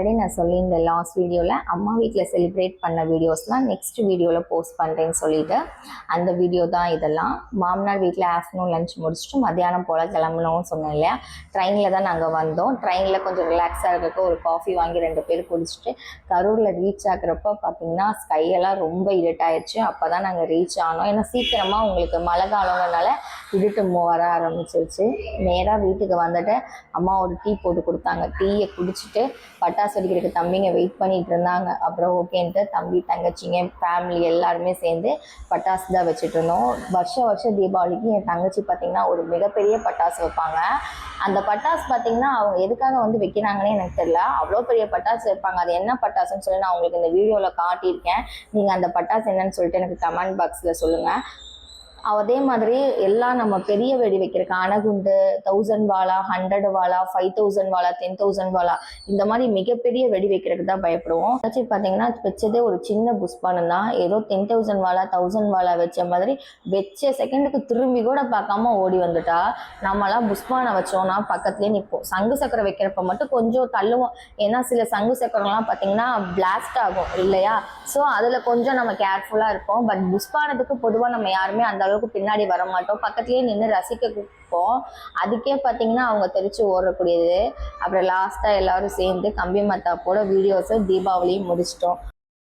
Already நான் சொல்லியிருந்தேன் last வீடியோவில் அம்மா வீட்டில் செலிப்ரேட் பண்ண வீடியோஸ்லாம் நெக்ஸ்ட் வீடியோவில் போஸ்ட் பண்ணுறேன்னு சொல்லிட்டு அந்த வீடியோ தான் இதெல்லாம். மாமனார் வீட்டில் ஆஃப்டர்நூன் லஞ்ச் முடிச்சுட்டு மத்தியானம் போல் கிளம்பணும்னு சொன்னேன் இல்லையா. ட்ரெயினில் தான் நாங்கள் வந்தோம். ட்ரெயினில் கொஞ்சம் ரிலாக்ஸாக இருக்கிறப்போ ஒரு காஃபி வாங்கி 2 பேர் குடிச்சிட்டு கரூரில் ரீச் ஆகிறப்போ பார்த்திங்கன்னா ஸ்கையெல்லாம் ரொம்ப இருட்டாயிடுச்சு. அப்போ தான் நாங்கள் ரீச் ஆனோம். ஏன்னா சீக்கிரமாக உங்களுக்கு மழை காலங்கிறதுனால இருட்டு வர ஆரம்பிச்சிருச்சு. நேராக வீட்டுக்கு வந்துட்டு அம்மா ஒரு டீ போட்டு கொடுத்தாங்க. டீயை குடிச்சிட்டு பட்டாசு வெடிக்கிறதுக்கு தம்பிங்க வெயிட் பண்ணிட்டு இருந்தாங்க. அப்புறம் ஓகேன்ட்டு தம்பி தங்கச்சிங்க ஃபேமிலி எல்லாருமே சேர்ந்து பட்டாசு தான் வச்சுட்டு இருந்தோம். வருஷம் தீபாவளிக்கு என் தங்கச்சி பார்த்திங்கன்னா ஒரு மிகப்பெரிய பட்டாசு வைப்பாங்க. அந்த பட்டாசு பார்த்திங்கன்னா அவங்க எதுக்காக வந்து வைக்கிறாங்கன்னே எனக்கு தெரியல. அவ்வளோ பெரிய பட்டாசு வைப்பாங்க. அது என்ன பட்டாசுன்னு சொல்லி நான் உங்களுக்கு இந்த வீடியோவில் காட்டியிருக்கேன். நீங்கள் அந்த பட்டாசு என்னன்னு சொல்லிட்டு எனக்கு கமெண்ட் பாக்ஸில் சொல்லுங்கள். அதே மாதிரி எல்லாம் நம்ம பெரிய வெடி வைக்கிறதுக்கு அணகுண்டு 1000 வாலா 100 வாலா 5000 வாலா 10,000 வாலா இந்த மாதிரி மிகப்பெரிய வெடி வைக்கிறதுக்கு தான் பயப்படுவோம். ஆச்சு பார்த்தீங்கன்னா வச்சதே ஒரு சின்ன புஷ்பானம் தான். ஏதோ 10,000 வாலா 1000 வாலா வச்ச மாதிரி வச்ச செகண்டுக்கு திரும்பி கூட பார்க்காம ஓடி வந்துட்டா. நம்மளாம் புஷ்பானம் வச்சோம்னா பக்கத்துலேயே நிற்போம். சங்கு சக்கரை வைக்கிறப்ப மட்டும் கொஞ்சம் தள்ளுவோம். ஏன்னா சில சங்கு சக்கரம்லாம் பார்த்தீங்கன்னா பிளாஸ்ட் ஆகும் இல்லையா. ஸோ அதில் கொஞ்சம் நம்ம கேர்ஃபுல்லாக இருப்போம். பட் புஷ்பானத்துக்கு பொதுவாக நம்ம யாருமே அந்த அளவுக்கு பின்னாடி வர மாட்டோம். பக்கத்துலேயே நின்று ரசிக்கப்போம். அதுக்கே பார்த்தீங்கன்னா அவங்க தெரிச்சு ஓடக்கூடியது. அப்புறம் லாஸ்ட்டாக எல்லாரும் சேர்ந்து கம்பி மத்தாப்போட வீடியோஸை தீபாவளியும் முடிச்சிட்டோம்.